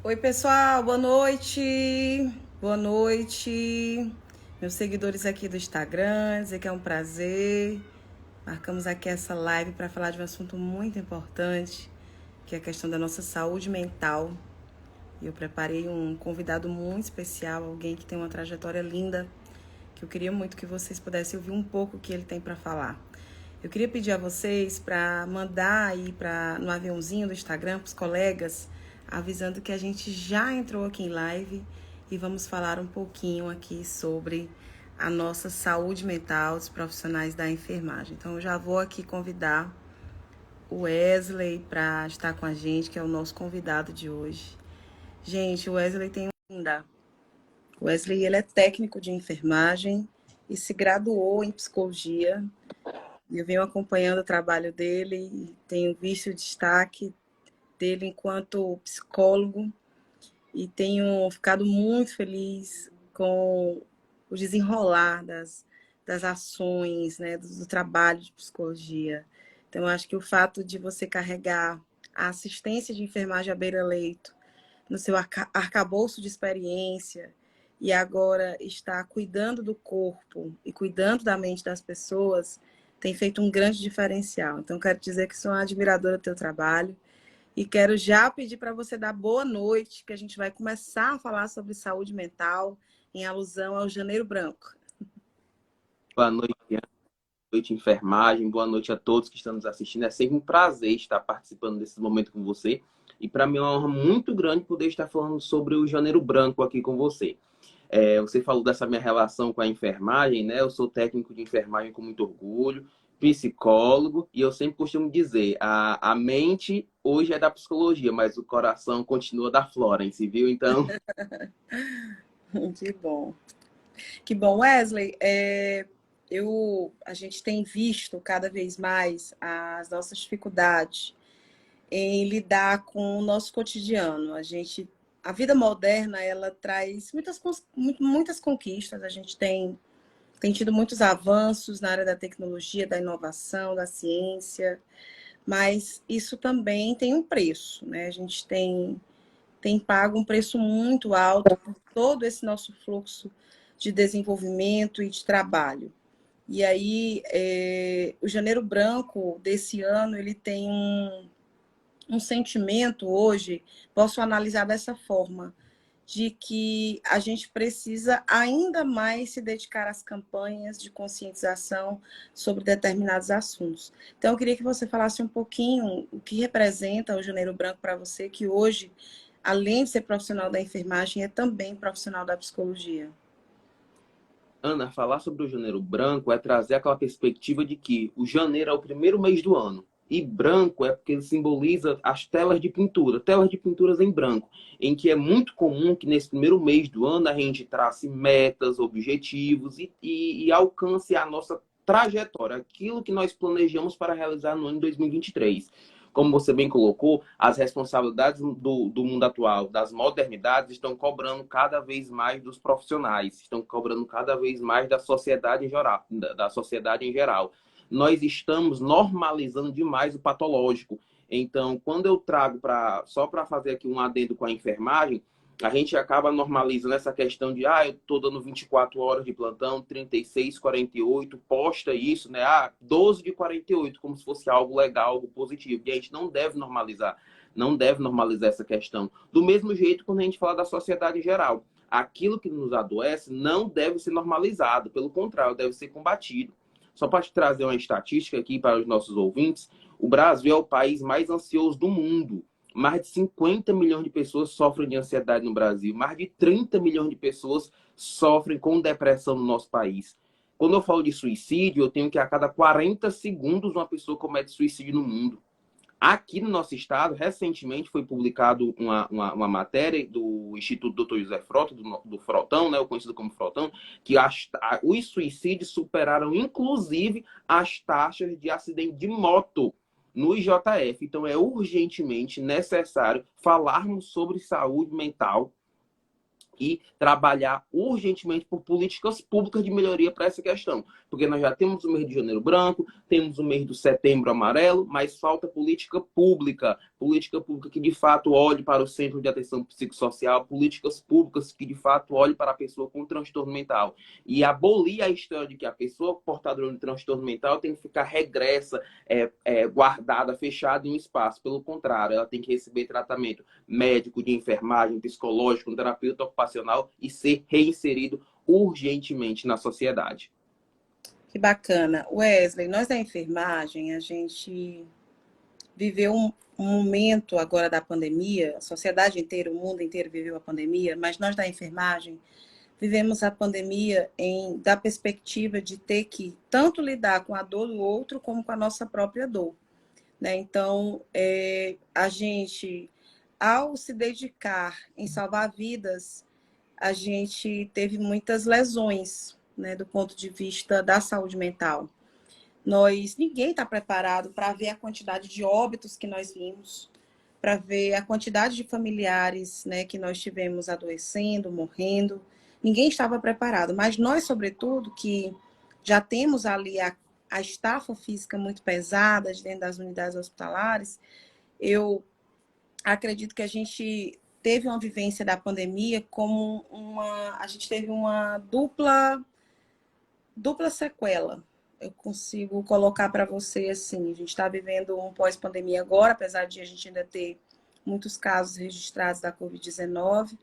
Oi, pessoal, boa noite. Boa noite. Meus seguidores aqui do Instagram, dizer que é um prazer. Marcamos aqui essa live para falar de um assunto muito importante, que é a questão da nossa saúde mental. E eu preparei um convidado muito especial, alguém que tem uma trajetória linda, que eu queria muito que vocês pudessem ouvir um pouco o que ele tem para falar. Eu queria pedir a vocês para mandar aí no aviãozinho do Instagram para os colegas, avisando que a gente já entrou aqui em live e vamos falar um pouquinho aqui sobre a nossa saúde mental dos profissionais da enfermagem. Então, eu já vou aqui convidar o Wesley para estar com a gente, que é o nosso convidado de hoje. Gente, o Wesley tem ainda. O Wesley, ele é técnico de enfermagem e se graduou em psicologia. E eu venho acompanhando o trabalho dele e tenho visto o destaque dele enquanto psicólogo e tenho ficado muito feliz com o desenrolar das ações, né, do trabalho de psicologia. Então, eu acho que o fato de você carregar a assistência de enfermagem à beira-leito no seu arcabouço de experiência e agora está cuidando do corpo e cuidando da mente das pessoas, tem feito um grande diferencial. Então, quero dizer que sou uma admiradora do teu trabalho e quero já pedir para você dar boa noite, que a gente vai começar a falar sobre saúde mental em alusão ao Janeiro Branco. Boa noite, Ian. Boa noite, enfermagem. Boa noite a todos que estão nos assistindo. É sempre um prazer estar participando desse momento com você. E para mim é uma honra muito grande poder estar falando sobre o Janeiro Branco aqui com você. Você falou dessa minha relação com a enfermagem, né? Eu sou técnico de enfermagem com muito orgulho, psicólogo, e eu sempre costumo dizer, a mente hoje é da psicologia, mas o coração continua da Florence, viu? Então, Que bom. Que bom, Wesley. A gente tem visto cada vez mais as nossas dificuldades em lidar com o nosso cotidiano. A vida moderna, ela traz muitas conquistas. A gente tem tido muitos avanços na área da tecnologia, da inovação, da ciência, mas isso também tem um preço, né? A gente tem pago um preço muito alto por todo esse nosso fluxo de desenvolvimento e de trabalho. E aí, o Janeiro Branco desse ano, ele tem um sentimento hoje, posso analisar dessa forma, de que a gente precisa ainda mais se dedicar às campanhas de conscientização sobre determinados assuntos. Então, eu queria que você falasse um pouquinho o que representa o Janeiro Branco para você, que hoje, além de ser profissional da enfermagem, é também profissional da psicologia. Ana, falar sobre o Janeiro Branco é trazer aquela perspectiva de que o janeiro é o primeiro mês do ano. E branco é porque ele simboliza as telas de pinturas em branco, em que é muito comum que nesse primeiro mês do ano a gente trace metas, objetivos e alcance a nossa trajetória, aquilo que nós planejamos para realizar no ano de 2023. Como você bem colocou, as responsabilidades do mundo atual, das modernidades, estão cobrando cada vez mais dos profissionais, estão cobrando cada vez mais da sociedade em geral. Da sociedade em geral. Nós estamos normalizando demais o patológico. Então, quando eu trago só para fazer aqui um adendo com a enfermagem, a gente acaba normalizando essa questão de, eu estou dando 24 horas de plantão, 36, 48, posta isso, né? 12 de 48, como se fosse algo legal, algo positivo. E a gente não deve normalizar. Não deve normalizar essa questão. Do mesmo jeito, quando a gente fala da sociedade em geral. Aquilo que nos adoece não deve ser normalizado, pelo contrário, deve ser combatido. Só para te trazer uma estatística aqui para os nossos ouvintes, o Brasil é o país mais ansioso do mundo. Mais de 50 milhões de pessoas sofrem de ansiedade no Brasil. Mais de 30 milhões de pessoas sofrem com depressão no nosso país. Quando eu falo de suicídio, eu tenho que a cada 40 segundos uma pessoa comete suicídio no mundo. Aqui no nosso estado, recentemente foi publicado uma matéria do Instituto Dr. José Frota, do Frotão, né, o conhecido como Frotão, que os suicídios superaram, inclusive, as taxas de acidente de moto no IJF. Então, é urgentemente necessário falarmos sobre saúde mental que trabalhar urgentemente por políticas públicas de melhoria para essa questão. Porque nós já temos o mês de janeiro branco, temos o mês do setembro amarelo, mas falta política pública que de fato olhe para o centro de atenção psicossocial, políticas públicas que de fato olhe para a pessoa com transtorno mental. E abolir a história de que a pessoa portadora de transtorno mental tem que ficar regressa, guardada, fechada em um espaço. Pelo contrário, ela tem que receber tratamento médico, de enfermagem, psicológico, um terapeuta ocupacional e ser reinserido urgentemente na sociedade. Que bacana. Wesley, nós da enfermagem, a gente viveu um momento agora da pandemia, a sociedade inteira, o mundo inteiro viveu a pandemia, mas nós da enfermagem vivemos a pandemia da perspectiva de ter que tanto lidar com a dor do outro como com a nossa própria dor, né? Então, a gente, ao se dedicar em salvar vidas, a gente teve muitas lesões, né, do ponto de vista da saúde mental. Ninguém está preparado para ver a quantidade de óbitos que nós vimos, para ver a quantidade de familiares, né, que nós tivemos adoecendo, morrendo. Ninguém estava preparado, mas nós, sobretudo, que já temos ali a estafa física muito pesada dentro das unidades hospitalares, eu acredito que a gente teve uma vivência da pandemia como a gente teve uma dupla sequela. Eu consigo colocar para você assim, a gente está vivendo um pós-pandemia agora, apesar de a gente ainda ter muitos casos registrados da Covid-19,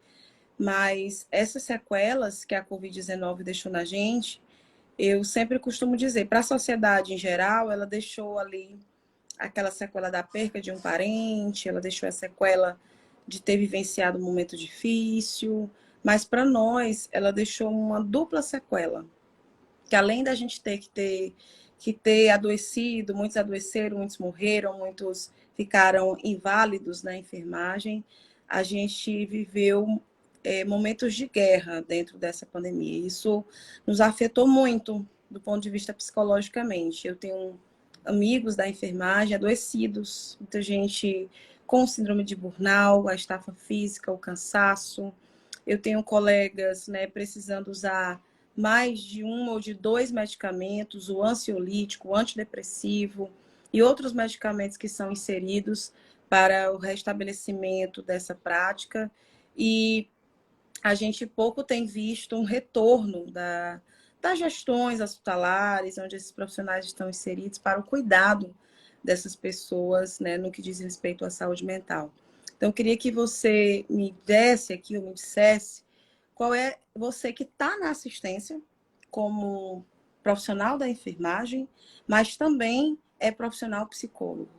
mas essas sequelas que a Covid-19 deixou na gente, eu sempre costumo dizer, para a sociedade em geral, ela deixou ali aquela sequela da perca de um parente, ela deixou a sequela de ter vivenciado um momento difícil, mas para nós, ela deixou uma dupla sequela, que além da gente ter que ter adoecido, muitos adoeceram, muitos morreram, muitos ficaram inválidos na enfermagem, a gente viveu momentos de guerra dentro dessa pandemia. Isso nos afetou muito do ponto de vista psicologicamente. Eu tenho amigos da enfermagem adoecidos, muita gente com síndrome de burnout, a estafa física, o cansaço. Eu tenho colegas, né, precisando usar mais de um ou de dois medicamentos, o ansiolítico, o antidepressivo e outros medicamentos que são inseridos para o restabelecimento dessa prática. E a gente pouco tem visto um retorno das gestões hospitalares, onde esses profissionais estão inseridos para o cuidado dessas pessoas, né, no que diz respeito à saúde mental. Então, eu queria que você me desse aqui, ou me dissesse, qual é você que está na assistência como profissional da enfermagem, mas também é profissional psicólogo.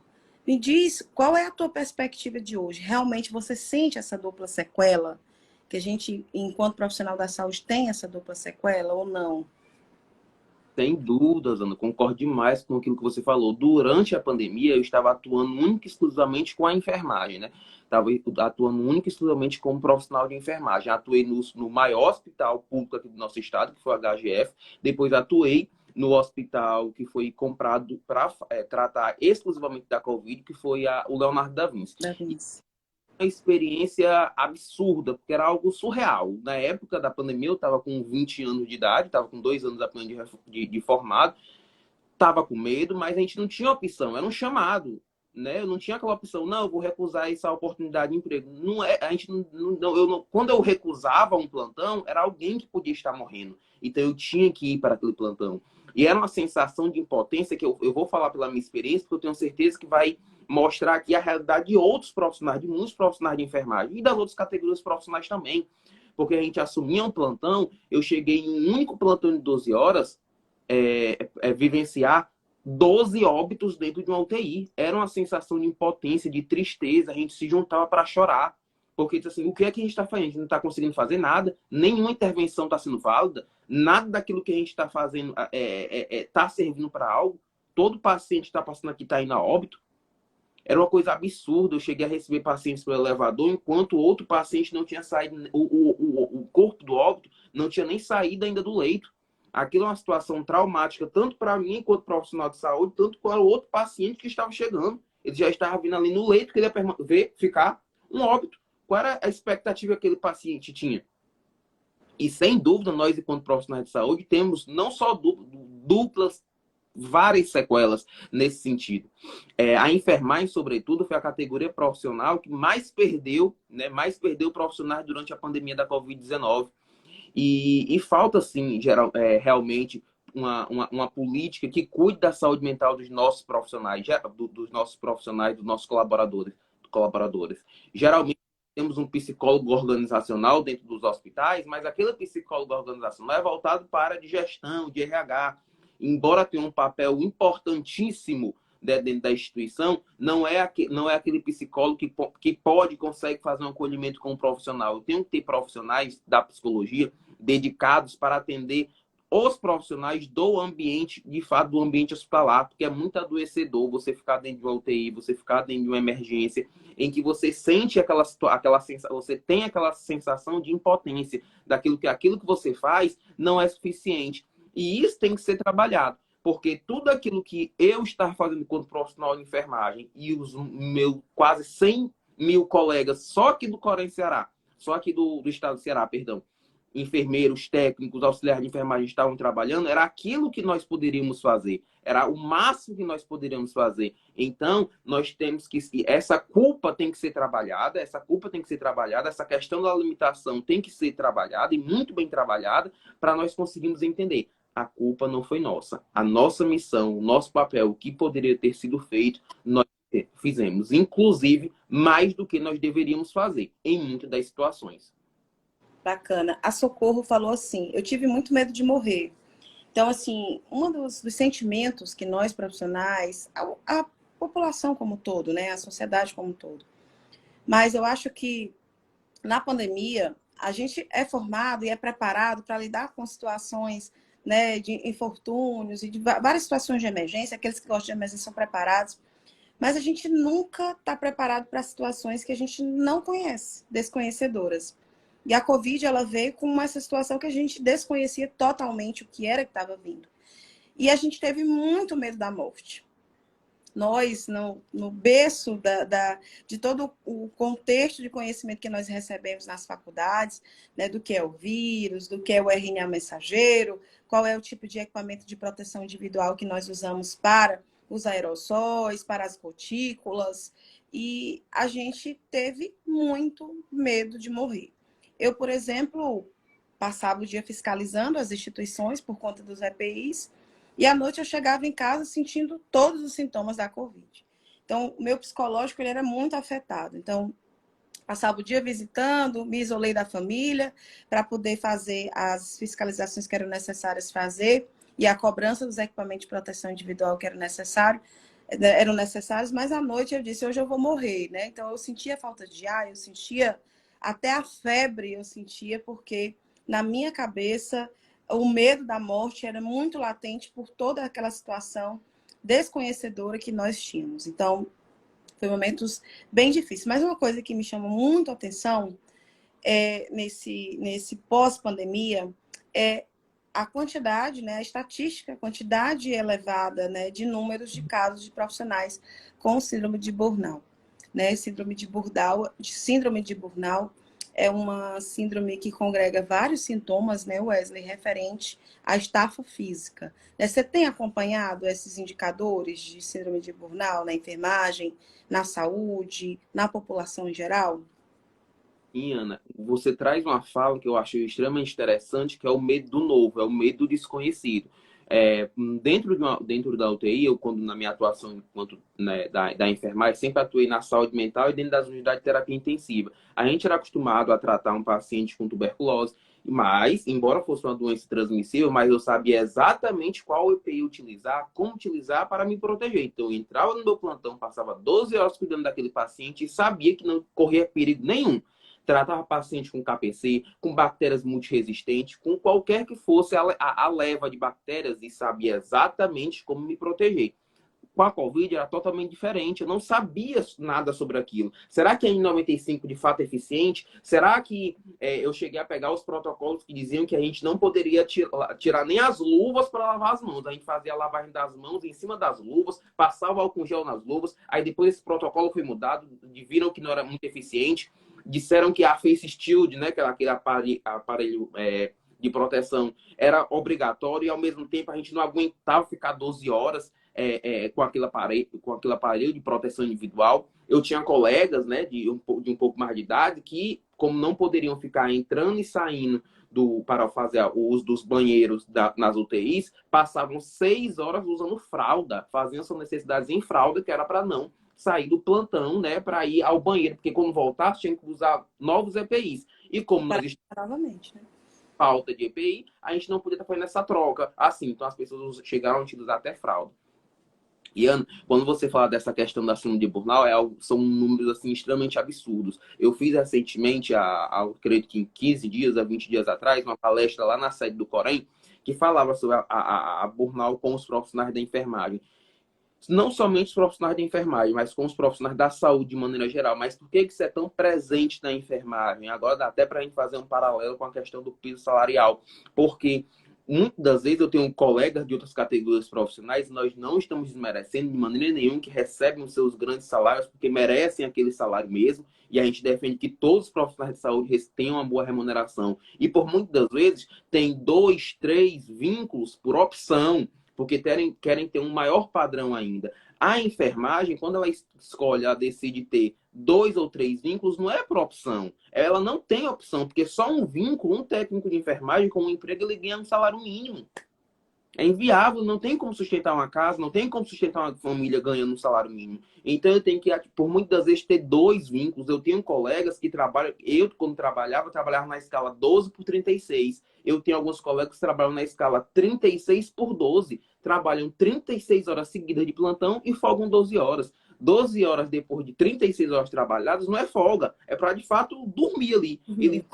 Me diz qual é a tua perspectiva de hoje. Realmente você sente essa dupla sequela? Que a gente, enquanto profissional da saúde, tem essa dupla sequela ou não? Sem dúvidas, Ana, concordo demais com aquilo que você falou. Durante a pandemia, eu estava atuando única e exclusivamente com a enfermagem, né? Estava atuando única e exclusivamente como profissional de enfermagem. Atuei no maior hospital público aqui do nosso estado, que foi o HGF. Depois atuei no hospital que foi comprado para tratar exclusivamente da Covid, que foi o Leonardo da Vinci. Uma experiência absurda, porque era algo surreal. Na época da pandemia, eu estava com 20 anos de idade, estava com 2 anos apenas de formado, estava com medo, mas a gente não tinha opção, era um chamado, né? Eu não tinha aquela opção, não, eu vou recusar essa oportunidade de emprego. Não é, a gente quando eu recusava um plantão, era alguém que podia estar morrendo. Então eu tinha que ir para aquele plantão. E era uma sensação de impotência que eu vou falar pela minha experiência, porque eu tenho certeza que vai mostrar aqui a realidade de outros profissionais, de muitos profissionais de enfermagem e das outras categorias profissionais também. Porque a gente assumia um plantão, eu cheguei em um único plantão de 12 horas, vivenciar 12 óbitos dentro de uma UTI. Era uma sensação de impotência, de tristeza, a gente se juntava para chorar. Porque assim, o que é que a gente está fazendo? A gente não está conseguindo fazer nada, nenhuma intervenção está sendo válida, nada daquilo que a gente está fazendo está servindo para algo. Todo paciente está passando aqui está indo a óbito. Era uma coisa absurda. Eu cheguei a receber pacientes pelo elevador, enquanto outro paciente não tinha saído, o corpo do óbito não tinha nem saído ainda do leito. Aquilo é uma situação traumática, tanto para mim, enquanto profissional de saúde, tanto para o outro paciente que estava chegando. Ele já estava vindo ali no leito, queria ficar um óbito. Qual era a expectativa que aquele paciente tinha? E, sem dúvida, nós, enquanto profissionais de saúde, temos não só duplas, várias sequelas nesse sentido. A enfermagem, sobretudo, foi a categoria profissional que mais perdeu, né, mais perdeu profissionais durante a pandemia da Covid-19. E falta, sim, realmente, uma política que cuide da saúde mental dos nossos profissionais, dos nossos colaboradores. Geralmente, temos um psicólogo organizacional dentro dos hospitais, mas aquele psicólogo organizacional é voltado para de gestão, de RH. Embora tenha um papel importantíssimo dentro da instituição, não é aquele psicólogo que consegue fazer um acolhimento com um profissional. Eu tenho que ter profissionais da psicologia dedicados para atender os profissionais do ambiente, de fato, do ambiente hospitalar, porque é muito adoecedor você ficar dentro de uma UTI, você ficar dentro de uma emergência, em que você sente você tem aquela sensação de impotência, aquilo que você faz não é suficiente. E isso tem que ser trabalhado, porque tudo aquilo que eu estar fazendo enquanto profissional de enfermagem e os meus quase 100 mil colegas só aqui do Corém Ceará, só aqui do estado do Ceará, perdão, enfermeiros, técnicos, auxiliares de enfermagem estavam trabalhando, era aquilo que nós poderíamos fazer. Era o máximo que nós poderíamos fazer. Então, nós temos que... Essa culpa tem que ser trabalhada, essa questão da limitação tem que ser trabalhada, e muito bem trabalhada, para nós conseguirmos entender. A culpa não foi nossa. A nossa missão, o nosso papel, o que poderia ter sido feito, nós fizemos. Inclusive, mais do que nós deveríamos fazer, em muitas das situações. Bacana. A Socorro falou assim: eu tive muito medo de morrer. Então, assim, um dos sentimentos que nós profissionais, a população como um todo, né, a sociedade como um todo, mas eu acho que na pandemia a gente é formado e é preparado para lidar com situações, né, de infortúnios e de várias situações de emergência. Aqueles que gostam de emergência são preparados, mas a gente nunca está preparado para situações que a gente não conhece, desconhecedoras. E a Covid, ela veio com essa situação que a gente desconhecia totalmente o que era que estava vindo. E a gente teve muito medo da morte. Nós, no berço de todo o contexto de conhecimento que nós recebemos nas faculdades, né, do que é o vírus, do que é o RNA mensageiro, qual é o tipo de equipamento de proteção individual que nós usamos para os aerossóis, para as gotículas, e a gente teve muito medo de morrer. Eu, por exemplo, passava o dia fiscalizando as instituições por conta dos EPIs, e à noite eu chegava em casa sentindo todos os sintomas da Covid. Então, o meu psicológico ele era muito afetado. Então, passava o dia visitando, me isolei da família para poder fazer as fiscalizações que eram necessárias fazer e a cobrança dos equipamentos de proteção individual que eram necessários, mas à noite eu disse, hoje eu vou morrer, né? Então, eu sentia falta de ar, eu sentia até a febre, eu sentia, porque na minha cabeça o medo da morte era muito latente por toda aquela situação desconhecedora que nós tínhamos. Então, foi momentos bem difíceis. Mas uma coisa que me chama muito a atenção nesse pós-pandemia é a quantidade, né, a estatística, a quantidade elevada, né, de números de casos de profissionais com síndrome de burnout. Né? Síndrome de burnout é uma síndrome que congrega vários sintomas, né, Wesley, referente à estafa física. Né? Você tem acompanhado esses indicadores de síndrome de burnout na enfermagem, na saúde, na população em geral? E, Ana, você traz uma fala que eu achei extremamente interessante, que é o medo do novo, é o medo do desconhecido. Dentro da UTI, eu, quando na minha atuação enquanto, né, da enfermagem, sempre atuei na saúde mental e dentro das unidades de terapia intensiva. A gente era acostumado a tratar um paciente com tuberculose, mas, embora fosse uma doença transmissível, mas eu sabia exatamente qual EPI utilizar, como utilizar para me proteger. Então, eu entrava no meu plantão, passava 12 horas cuidando daquele paciente e sabia que não corria perigo nenhum. Tratava paciente com KPC, com bactérias multiresistentes, com qualquer que fosse a leva de bactérias, e sabia exatamente como me proteger. Com a Covid era totalmente diferente. Eu não sabia nada sobre aquilo. Será que a N95 de fato é eficiente? Será que eu cheguei a pegar os protocolos que diziam que a gente não poderia tirar nem as luvas para lavar as mãos? A gente fazia a lavagem das mãos em cima das luvas, passava o álcool gel nas luvas. Aí depois esse protocolo foi mudado, viram que não era muito eficiente. disseram que a Face Shield, né, que era aquele aparelho de proteção, era obrigatório e, ao mesmo tempo, a gente não aguentava ficar 12 horas com aquele aparelho de proteção individual. Eu tinha colegas, né, de um pouco mais de idade que, como não poderiam ficar entrando e saindo para fazer o uso dos banheiros nas UTIs, passavam 6 horas usando fralda, faziam suas necessidades em fralda, que era para não sair do plantão, né, para ir ao banheiro, porque quando voltasse tinha que usar novos EPIs. E como nós estamos Novamente, né? falta de EPI, a gente não podia estar fazendo essa troca assim. Então as pessoas chegaram a utilizar até fralda. E Ana, quando você fala dessa questão da síndrome de burnout, são números assim extremamente absurdos. Eu fiz recentemente, acredito que em 15 dias, a 20 dias atrás, uma palestra lá na sede do Corém, que falava sobre a burnout com os profissionais da enfermagem. Não somente os profissionais da enfermagem, mas com os profissionais da saúde de maneira geral. Mas por que isso é tão presente na enfermagem? Agora dá até para a gente fazer um paralelo com a questão do piso salarial. Porque muitas das vezes eu tenho colegas de outras categorias profissionais e nós não estamos desmerecendo de maneira nenhuma que recebem os seus grandes salários porque merecem aquele salário mesmo. E a gente defende que todos os profissionais de saúde tenham uma boa remuneração. E por muitas das vezes tem 2, 3 vínculos por opção, porque querem ter um maior padrão ainda. A enfermagem, quando ela escolhe, ela decide ter 2 ou 3 vínculos, não é por opção. Ela não tem opção, porque só um vínculo, um técnico de enfermagem com um emprego, ele ganha um salário mínimo. É inviável, não tem como sustentar uma casa, não tem como sustentar uma família ganhando um salário mínimo. Então eu tenho que, por muitas vezes, ter 2 vínculos. Eu tenho colegas que trabalham, eu quando trabalhava na escala 12 por 36. Eu tenho alguns colegas que trabalham na escala 36 por 12. Trabalham 36 horas seguidas de plantão e folgam 12 horas. 12 horas depois de 36 horas trabalhadas não é folga, é para de fato dormir ali. Ele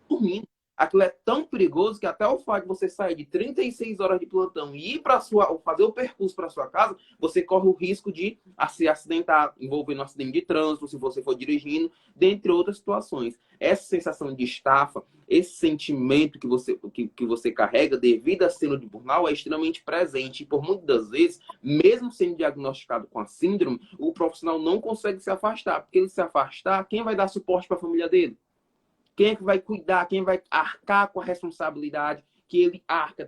dormindo. Aquilo é tão perigoso que até o fato de você sair de 36 horas de plantão e ir para fazer o percurso para sua casa, você corre o risco de se acidentar, envolvendo um acidente de trânsito, se você for dirigindo, dentre outras situações. Essa sensação de estafa, esse sentimento que você carrega devido à síndrome de burnout é extremamente presente. E por muitas das vezes, mesmo sendo diagnosticado com a síndrome, o profissional não consegue se afastar. Porque ele se afastar, quem vai dar suporte para a família dele? Quem é que vai cuidar? Quem vai arcar com a responsabilidade que ele arca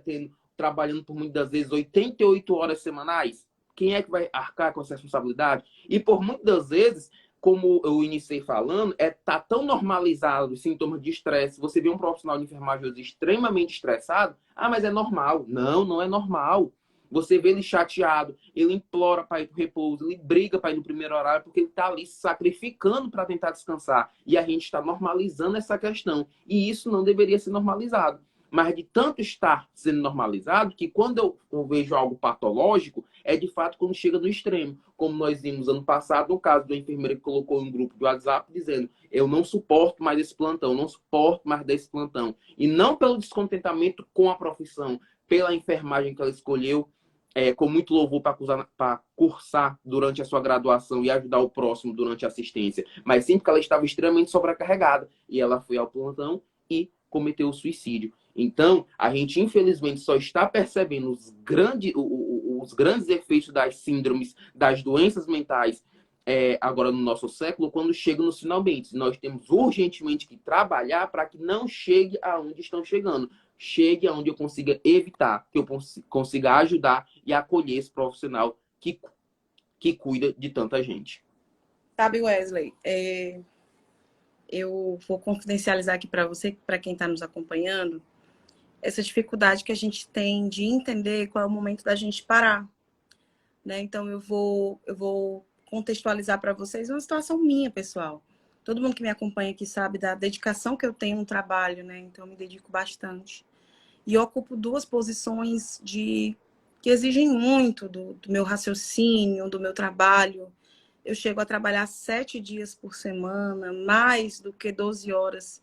trabalhando por muitas das vezes 88 horas semanais? Quem é que vai arcar com essa responsabilidade? E por muitas das vezes, como eu iniciei falando, tá tão normalizado os sintomas de estresse. Você vê um profissional de enfermagem hoje extremamente estressado, mas é normal. Não, não é normal. Você vê ele chateado, ele implora para ir para o repouso, ele briga para ir no primeiro horário, porque ele está ali se sacrificando para tentar descansar. E a gente está normalizando essa questão. E isso não deveria ser normalizado. Mas de tanto estar sendo normalizado, que quando eu vejo algo patológico, é de fato quando chega no extremo. Como nós vimos ano passado, no caso do enfermeiro que colocou em um grupo de WhatsApp, dizendo: eu não suporto mais esse plantão, não suporto mais desse plantão. E não pelo descontentamento com a profissão, pela enfermagem que ela escolheu, com muito louvor para cursar durante a sua graduação e ajudar o próximo durante a assistência, mas sim porque ela estava extremamente sobrecarregada e ela foi ao plantão e cometeu o suicídio. Então, a gente infelizmente só está percebendo os grandes efeitos das síndromes, das doenças mentais, agora no nosso século, quando chega nos finalmente. Nós temos urgentemente que trabalhar para que não chegue aonde estão chegando. Chegue aonde eu consiga evitar, que eu consiga ajudar e acolher esse profissional que cuida de tanta gente. Sabe, Wesley, eu vou confidencializar aqui para você, para quem está nos acompanhando, essa dificuldade que a gente tem de entender qual é o momento da gente parar, né? Então eu vou contextualizar para vocês uma situação minha, pessoal. Todo mundo que me acompanha aqui sabe da dedicação que eu tenho no trabalho, né? Então eu me dedico bastante. E eu ocupo 2 posições que exigem muito do meu raciocínio, do meu trabalho. Eu chego a trabalhar 7 dias por semana, mais do que 12 horas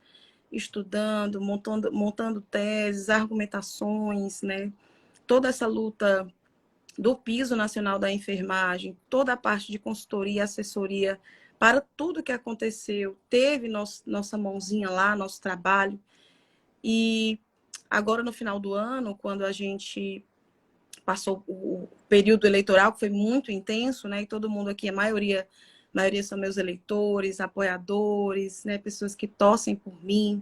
estudando, montando teses, argumentações, né? Toda essa luta do piso nacional da enfermagem, toda a parte de consultoria, assessoria, para tudo que aconteceu, teve nossa mãozinha lá, nosso trabalho. E agora, no final do ano, quando a gente passou o período eleitoral, que foi muito intenso, né? E todo mundo aqui, a maioria maioria são meus eleitores, apoiadores, né, pessoas que torcem por mim.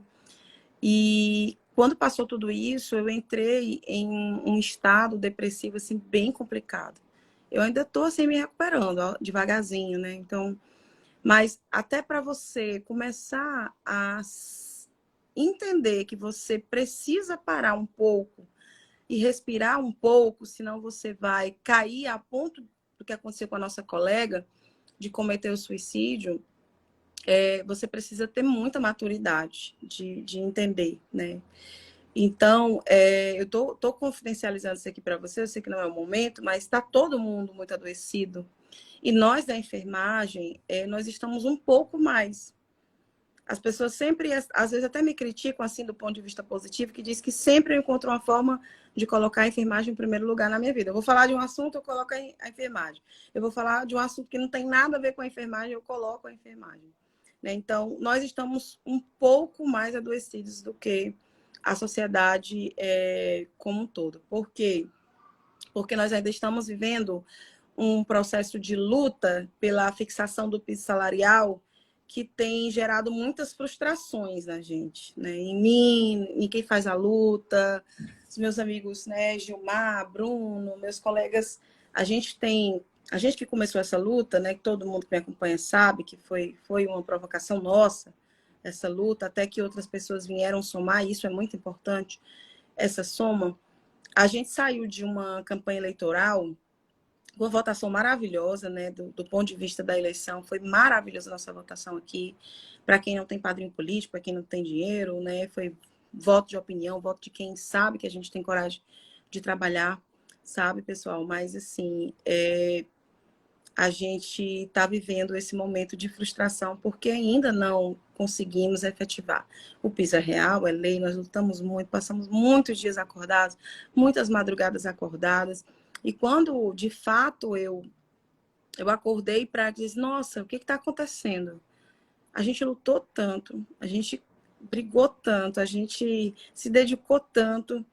E quando passou tudo isso, eu entrei em um estado depressivo assim bem complicado. Eu ainda estou assim me recuperando, ó, devagarzinho, né? Então, mas até para você começar a entender que você precisa parar um pouco e respirar um pouco, senão você vai cair a ponto do que aconteceu com a nossa colega de cometer o suicídio. Você precisa ter muita maturidade de entender, né? Então, eu tô confidencializando isso aqui para você, eu sei que não é o momento, mas está todo mundo muito adoecido. E nós da enfermagem, nós estamos um pouco mais. As pessoas sempre, às vezes até me criticam assim do ponto de vista positivo, que diz que sempre eu encontro uma forma de colocar a enfermagem em primeiro lugar na minha vida. Eu vou falar de um assunto, eu coloco a enfermagem. Eu vou falar de um assunto que não tem nada a ver com a enfermagem, eu coloco a enfermagem. Né? Então, nós estamos um pouco mais adoecidos do que a sociedade como um todo. Por quê? Porque nós ainda estamos vivendo um processo de luta pela fixação do piso salarial que tem gerado muitas frustrações na gente, né? Em mim, em quem faz a luta, os meus amigos, né, Gilmar, Bruno, meus colegas, a gente que começou essa luta, né, que todo mundo que me acompanha sabe que foi uma provocação nossa, essa luta, até que outras pessoas vieram somar, e isso é muito importante, essa soma. A gente saiu de uma campanha eleitoral uma votação maravilhosa, né? Do ponto de vista da eleição, foi maravilhosa a nossa votação aqui. Para quem não tem padrinho político, para quem não tem dinheiro, né? Foi voto de opinião, voto de quem sabe que a gente tem coragem de trabalhar, sabe, pessoal? Mas, assim, a gente está vivendo esse momento de frustração porque ainda não conseguimos efetivar. O piso é real, é lei, nós lutamos muito, passamos muitos dias acordados, muitas madrugadas acordadas. E quando, de fato, eu acordei para dizer, nossa, o que está acontecendo? A gente lutou tanto, a gente brigou tanto, a gente se dedicou tanto,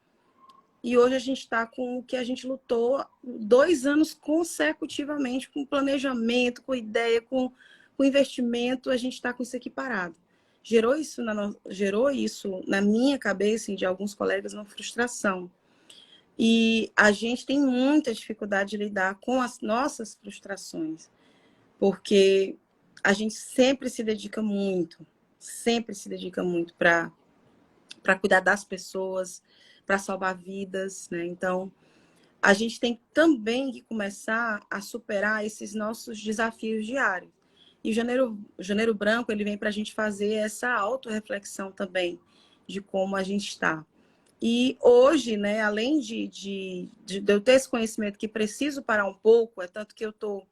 e hoje a gente está com o que a gente lutou 2 anos consecutivamente, com planejamento, com ideia, com investimento, a gente está com isso aqui parado. Gerou isso na minha cabeça e de alguns colegas uma frustração. E a gente tem muita dificuldade de lidar com as nossas frustrações, porque a gente sempre se dedica muito para cuidar das pessoas, para salvar vidas, né? Então, a gente tem também que começar a superar esses nossos desafios diários. E o Janeiro Branco, ele vem para a gente fazer essa autorreflexão também de como a gente está. E hoje, né, além de eu ter esse conhecimento que preciso parar um pouco, é tanto que eu estou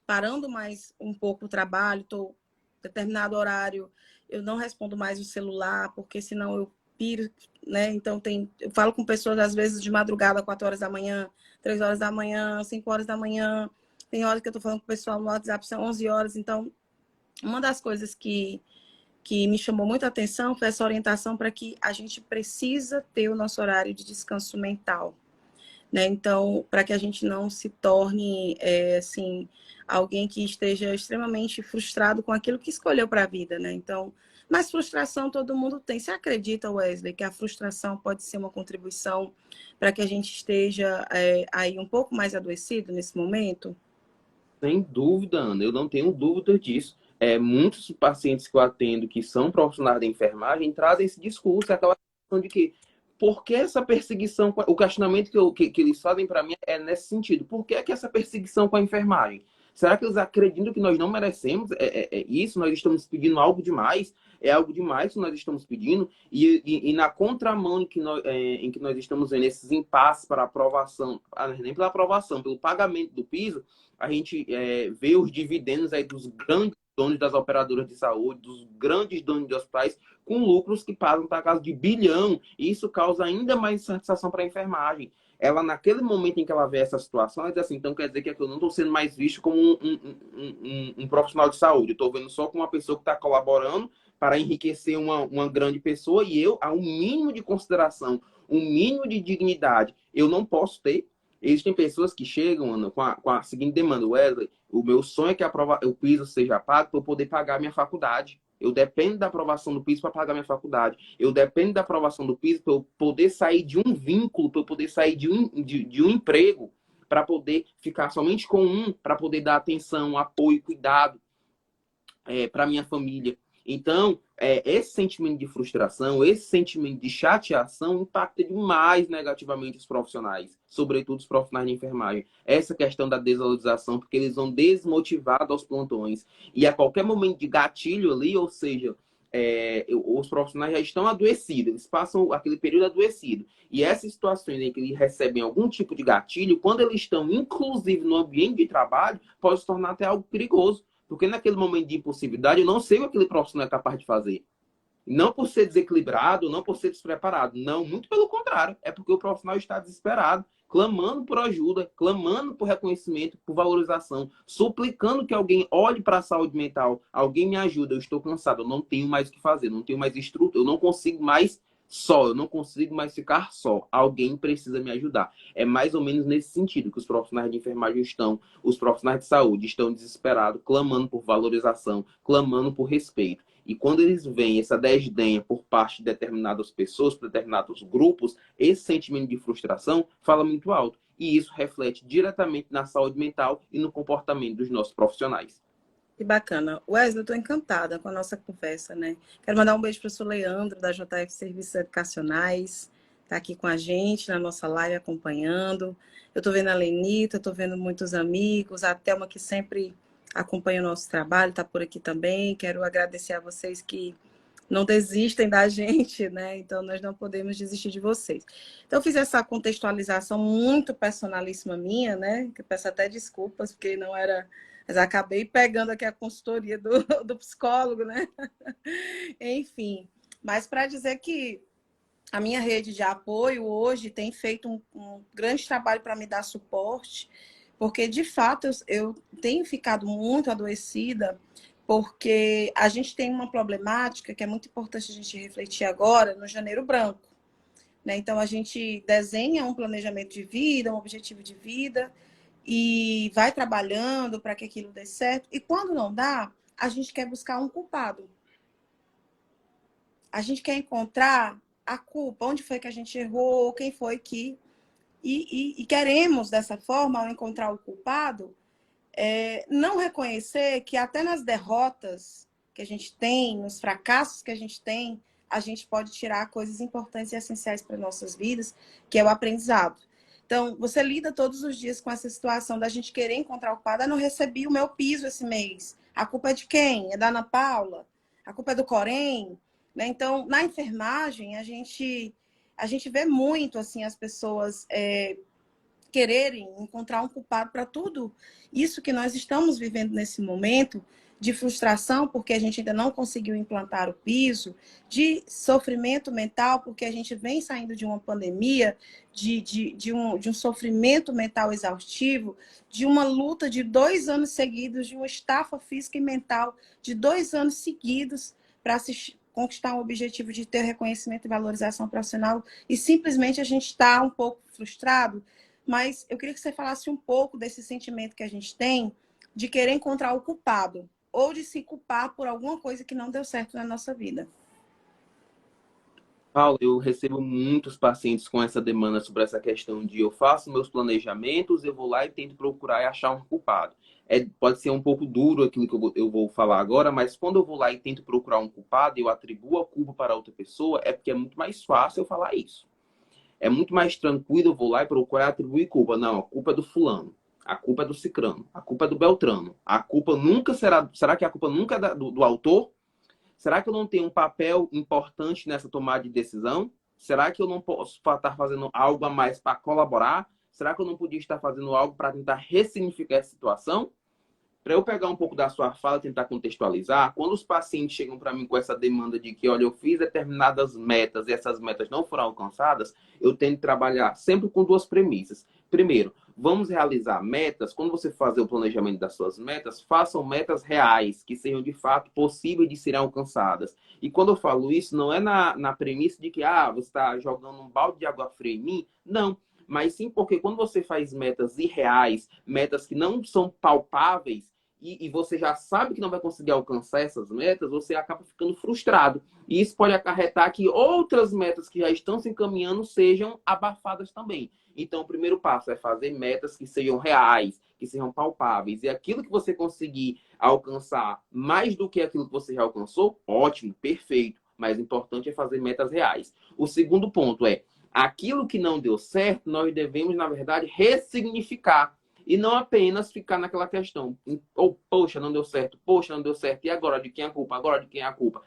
parando mais um pouco o trabalho, estou determinado horário, eu não respondo mais o celular, porque senão eu piro, né? Então eu falo com pessoas às vezes de madrugada, 4 horas da manhã, 3 horas da manhã, 5 horas da manhã. Tem horas que eu estou falando com o pessoal no WhatsApp, são 11 horas. Então, uma das coisas que me chamou muita atenção foi essa orientação para que a gente precisa ter o nosso horário de descanso mental, né? Então, para que a gente não se torne, assim, alguém que esteja extremamente frustrado com aquilo que escolheu para a vida, né? Então, mas frustração todo mundo tem. Você acredita, Wesley, que a frustração pode ser uma contribuição para que a gente esteja aí um pouco mais adoecido nesse momento? Sem dúvida, Ana, eu não tenho dúvida disso. Muitos pacientes que eu atendo que são profissionais da enfermagem trazem esse discurso, aquela questão de que por que essa perseguição, o questionamento que eles fazem para mim é nesse sentido, por que essa perseguição com a enfermagem? Será que eles acreditam que nós não merecemos isso? Nós estamos pedindo algo demais? É algo demais que nós estamos pedindo? E na contramão em que nós estamos vendo esses impasses para aprovação, nem pela aprovação, pelo pagamento do piso, a gente vê os dividendos aí dos grandes donos das operadoras de saúde, dos grandes donos de hospitais, com lucros que passam para casa de bilhão. E isso causa ainda mais insatisfação para a enfermagem. Ela, naquele momento em que ela vê essa situação, ela diz assim, então quer dizer que eu não estou sendo mais visto como um profissional de saúde. Eu estou vendo só como uma pessoa que está colaborando para enriquecer uma grande pessoa e eu, a um mínimo de consideração, um mínimo de dignidade, eu não posso ter. Existem pessoas que chegam, Ana, com a seguinte demanda: Wesley, o meu sonho é que o piso seja pago para eu poder pagar a minha faculdade. Eu dependo da aprovação do piso para pagar a minha faculdade. Eu dependo da aprovação do piso para eu poder sair de um vínculo, para eu poder sair de um emprego, para poder ficar somente com um, para poder dar atenção, apoio, cuidado para minha família. Então, esse sentimento de frustração, esse sentimento de chateação impacta demais negativamente os profissionais, sobretudo os profissionais de enfermagem. Essa questão da desvalorização, porque eles vão desmotivados aos plantões. E a qualquer momento de gatilho ali, ou seja, os profissionais já estão adoecidos, eles passam aquele período adoecido. E essas situações em que eles recebem algum tipo de gatilho, quando eles estão, inclusive, no ambiente de trabalho, pode se tornar até algo perigoso. Porque naquele momento de impulsividade, eu não sei o que aquele profissional é capaz de fazer. Não por ser desequilibrado, não por ser despreparado. Não, muito pelo contrário. É porque o profissional está desesperado, clamando por ajuda, clamando por reconhecimento, por valorização, suplicando que alguém olhe para a saúde mental. Alguém me ajuda, eu estou cansado, eu não tenho mais o que fazer, não tenho mais estrutura, eu não consigo mais só, eu não consigo mais ficar só. Alguém precisa me ajudar. É mais ou menos nesse sentido que os profissionais de enfermagem estão, os profissionais de saúde estão desesperados, clamando por valorização, clamando por respeito. E quando eles veem essa desdenha por parte de determinadas pessoas, por determinados grupos, esse sentimento de frustração fala muito alto. E isso reflete diretamente na saúde mental e no comportamento dos nossos profissionais. Que bacana. Wesley, eu estou encantada com a nossa conversa, né? Quero mandar um beijo para o seu Leandro, da JF Serviços Educacionais, está aqui com a gente na nossa live acompanhando. Eu estou vendo a Lenita, estou vendo muitos amigos, a Thelma que sempre acompanha o nosso trabalho, está por aqui também. Quero agradecer a vocês que não desistem da gente, né? Então, nós não podemos desistir de vocês. Então, eu fiz essa contextualização muito personalíssima minha, né? Que eu peço até desculpas, porque não era... Mas acabei pegando aqui a consultoria do psicólogo, né? Enfim, mas para dizer que a minha rede de apoio hoje tem feito um grande trabalho para me dar suporte, porque, de fato, eu tenho ficado muito adoecida, porque a gente tem uma problemática que é muito importante a gente refletir agora no Janeiro Branco, né? Então, a gente desenha um planejamento de vida, um objetivo de vida, e vai trabalhando para que aquilo dê certo. E quando não dá, a gente quer buscar um culpado. A gente quer encontrar a culpa, onde foi que a gente errou, quem foi que... E queremos, dessa forma, ao encontrar o culpado, não reconhecer que até nas derrotas que a gente tem, nos fracassos que a gente pode tirar coisas importantes e essenciais para nossas vidas, que é o aprendizado. Então, você lida todos os dias com essa situação da gente querer encontrar o culpado. Não recebi o meu piso esse mês. A culpa é de quem? É da Ana Paula? A culpa é do Corém? Né? Então, na enfermagem, a gente vê muito assim, as pessoas quererem encontrar um culpado para tudo isso que nós estamos vivendo nesse momento, de frustração porque a gente ainda não conseguiu implantar o piso, de sofrimento mental porque a gente vem saindo de uma pandemia, de um sofrimento mental exaustivo, de uma luta de 2 anos seguidos, de uma estafa física e mental de 2 anos seguidos para conquistar um objetivo de ter reconhecimento e valorização profissional, e simplesmente a gente está um pouco frustrado. Mas eu queria que você falasse um pouco desse sentimento que a gente tem de querer encontrar o culpado ou de se culpar por alguma coisa que não deu certo na nossa vida. Paulo, eu recebo muitos pacientes com essa demanda sobre essa questão de eu faço meus planejamentos, eu vou lá e tento procurar e achar um culpado. Pode ser um pouco duro aquilo que eu vou falar agora, mas quando eu vou lá e tento procurar um culpado e eu atribuo a culpa para outra pessoa, é porque é muito mais fácil eu falar isso. É muito mais tranquilo eu vou lá e procurar atribuir culpa. Não, a culpa é do fulano, a culpa é do cicrano, a culpa é do beltrano. A culpa nunca será... Será que a culpa nunca é do autor? Será que eu não tenho um papel importante nessa tomada de decisão? Será que eu não posso estar fazendo algo a mais para colaborar? Será que eu não podia estar fazendo algo para tentar ressignificar essa situação? Para eu pegar um pouco da sua fala e tentar contextualizar, quando os pacientes chegam para mim com essa demanda de que, olha, eu fiz determinadas metas e essas metas não foram alcançadas, eu tento trabalhar sempre com 2 premissas. Primeiro, vamos realizar metas. Quando você fazer o planejamento das suas metas, façam metas reais, que sejam de fato possíveis de serem alcançadas. E quando eu falo isso, não é na premissa de que você está jogando um balde de água fria em mim. Não. mas sim porque quando você faz metas irreais, metas que não são palpáveis, e você já sabe que não vai conseguir alcançar essas metas, você acaba ficando frustrado. E isso pode acarretar que outras metas que já estão se encaminhando sejam abafadas também. Então, o primeiro passo é fazer metas que sejam reais, que sejam palpáveis. E aquilo que você conseguir alcançar mais do que aquilo que você já alcançou, ótimo, perfeito. Mas o importante é fazer metas reais. O segundo ponto é, aquilo que não deu certo, nós devemos, na verdade, ressignificar. E não apenas ficar naquela questão. Ou, poxa, não deu certo. Poxa, não deu certo. E agora de quem é a culpa? Agora de quem é a culpa?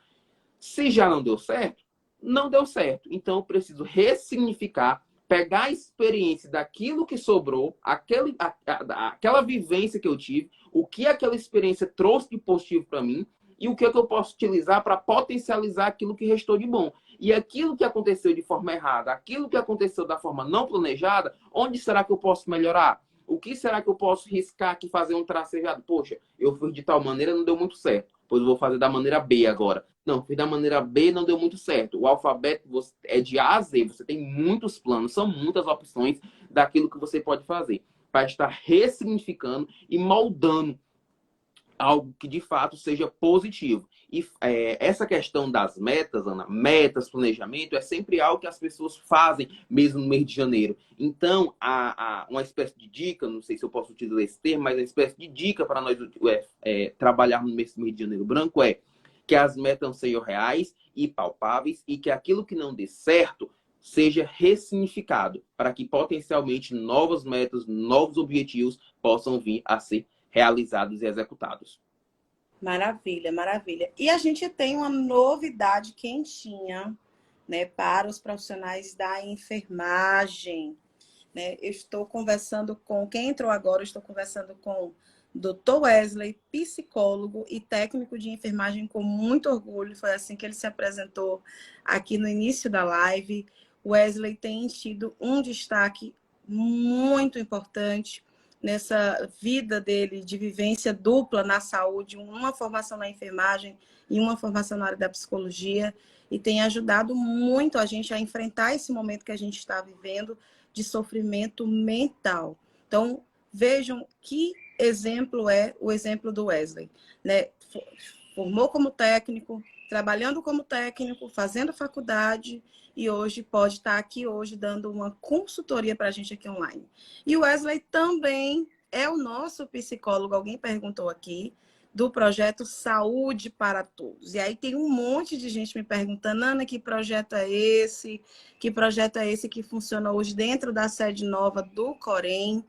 Se já não deu certo, não deu certo. Então, eu preciso ressignificar, pegar a experiência daquilo que sobrou, aquela vivência que eu tive, o que aquela experiência trouxe de positivo para mim e o que eu posso utilizar para potencializar aquilo que restou de bom. E aquilo que aconteceu de forma errada, aquilo que aconteceu da forma não planejada, onde será que eu posso melhorar? O que será que eu posso riscar aqui, fazer um tracejado? Poxa, eu fui de tal maneira, não deu muito certo. Pois eu vou fazer da maneira B agora. Não, fiz da maneira B, não deu muito certo. O alfabeto é de A a Z. Você tem muitos planos, são muitas opções daquilo que você pode fazer. Para estar ressignificando e moldando algo que de fato seja positivo. E essa questão das metas, Ana, metas, planejamento, é sempre algo que as pessoas fazem mesmo no mês de janeiro. Então, uma espécie de dica, não sei se eu posso utilizar esse termo, mas uma espécie de dica para nós trabalharmos no mês de janeiro branco é que as metas sejam reais e palpáveis e que aquilo que não dê certo seja ressignificado para que potencialmente novas metas, novos objetivos possam vir a ser realizados e executados. Maravilha, maravilha. E a gente tem uma novidade quentinha, né, para os profissionais da enfermagem, né? Eu estou conversando com quem entrou agora, eu estou conversando com o Dr. Wesley, psicólogo e técnico de enfermagem, com muito orgulho. Foi assim que ele se apresentou aqui no início da live. O Wesley tem tido um destaque muito importante nessa vida dele de vivência dupla na saúde, uma formação na enfermagem e uma formação na área da psicologia, e tem ajudado muito a gente a enfrentar esse momento que a gente está vivendo de sofrimento mental. Então, vejam que exemplo é o exemplo do Wesley, né? Formou como técnico, trabalhando como técnico, fazendo faculdade, e hoje pode estar aqui hoje dando uma consultoria para a gente aqui online. E o Wesley também é o nosso psicólogo, alguém perguntou aqui, do projeto Saúde para Todos. E aí tem um monte de gente me perguntando, Ana, que projeto é esse? Que projeto é esse que funciona hoje dentro da sede nova do Corém?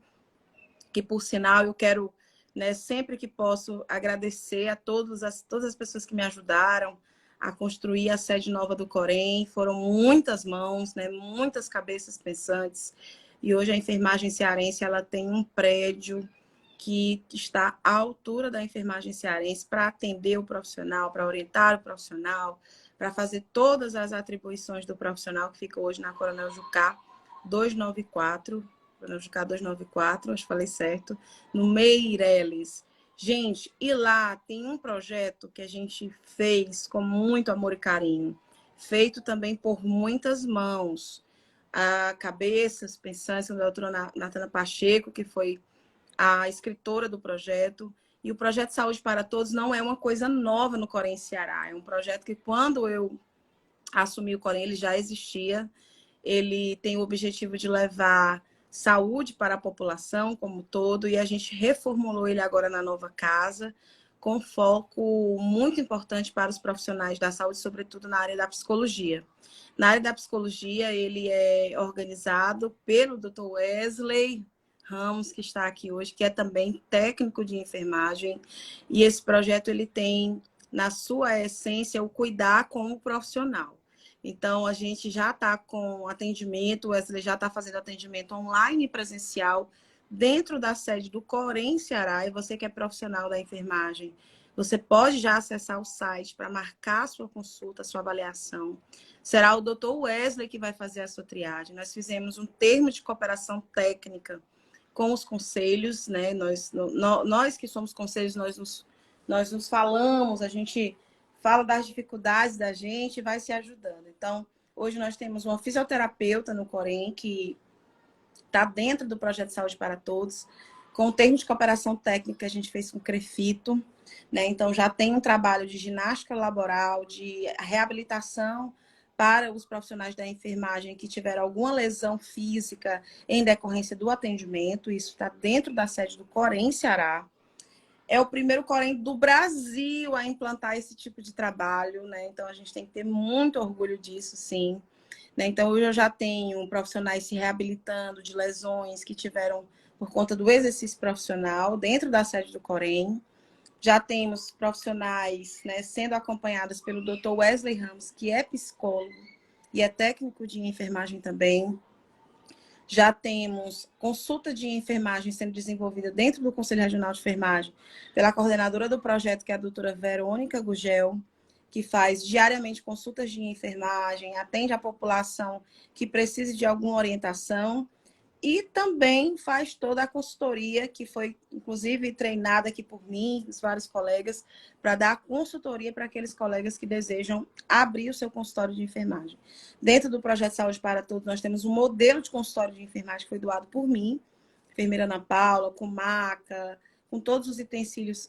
Que, por sinal, eu quero, né, sempre que posso, agradecer a todas as pessoas que me ajudaram a construir a sede nova do Corém. Foram muitas mãos, né, muitas cabeças pensantes. E hoje a enfermagem cearense ela tem um prédio que está à altura da enfermagem cearense para atender o profissional, para orientar o profissional, para fazer todas as atribuições do profissional, que fica hoje na Coronel Jucá 294, Coronel Jucá 294, acho que falei certo, no Meireles. Gente, e lá tem um projeto que a gente fez com muito amor e carinho, feito também por muitas mãos. A cabeças pensantes da doutora Natana Pacheco, que foi a escritora do projeto. E o projeto Saúde para Todos não é uma coisa nova no Corém Ceará. É um projeto que, quando eu assumi o Corém, ele já existia. Ele tem o objetivo de levar saúde para a população como um todo, e a gente reformulou ele agora na nova casa, com foco muito importante para os profissionais da saúde, sobretudo na área da psicologia. Na área da psicologia, ele é organizado pelo Dr. Wesley Ramos, que está aqui hoje, que é também técnico de enfermagem, e esse projeto ele tem, na sua essência, o cuidar com o profissional. Então, a gente já está com atendimento, o Wesley já está fazendo atendimento online e presencial dentro da sede do Corém Ceará, e você que é profissional da enfermagem, você pode já acessar o site para marcar a sua consulta, a sua avaliação. Será o Dr. Wesley que vai fazer a sua triagem. Nós fizemos um termo de cooperação técnica com os conselhos, né? Nós que somos conselhos, nós nos falamos, a gente fala das dificuldades da gente e vai se ajudando. Então, hoje nós temos uma fisioterapeuta no Corém que está dentro do projeto Saúde para Todos, com o termo de cooperação técnica que a gente fez com o CREFITO, né? Então, já tem um trabalho de ginástica laboral, de reabilitação para os profissionais da enfermagem que tiveram alguma lesão física em decorrência do atendimento. Isso está dentro da sede do Corém, Ceará. É o primeiro Corém do Brasil a implantar esse tipo de trabalho, né? Então, a gente tem que ter muito orgulho disso, sim. Né? Então, eu já tenho profissionais se reabilitando de lesões que tiveram por conta do exercício profissional dentro da sede do Corém. Já temos profissionais, né, sendo acompanhadas pelo Dr. Wesley Ramos, que é psicólogo e é técnico de enfermagem também. Já temos consulta de enfermagem sendo desenvolvida dentro do Conselho Regional de Enfermagem pela coordenadora do projeto, que é a doutora Verônica Gugel, que faz diariamente consultas de enfermagem, atende a população que precise de alguma orientação e também faz toda a consultoria, que foi, inclusive, treinada aqui por mim, os vários colegas, para dar consultoria para aqueles colegas que desejam abrir o seu consultório de enfermagem. Dentro do Projeto Saúde para Todos, nós temos um modelo de consultório de enfermagem que foi doado por mim, enfermeira Ana Paula, com maca, com todos os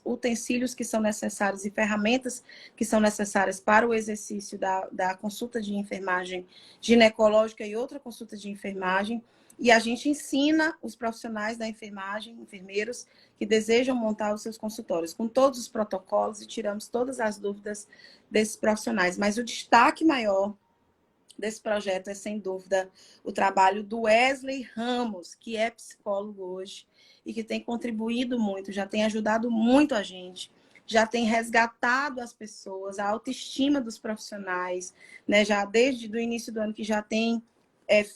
utensílios que são necessários e ferramentas que são necessárias para o exercício da consulta de enfermagem ginecológica e outra consulta de enfermagem. E a gente ensina os profissionais da enfermagem, enfermeiros, que desejam montar os seus consultórios, com todos os protocolos e tiramos todas as dúvidas desses profissionais. Mas o destaque maior desse projeto é, sem dúvida, o trabalho do Wesley Ramos, que é psicólogo hoje e que tem contribuído muito, já tem ajudado muito a gente, já tem resgatado as pessoas, a autoestima dos profissionais, né? Já desde o início do ano que já tem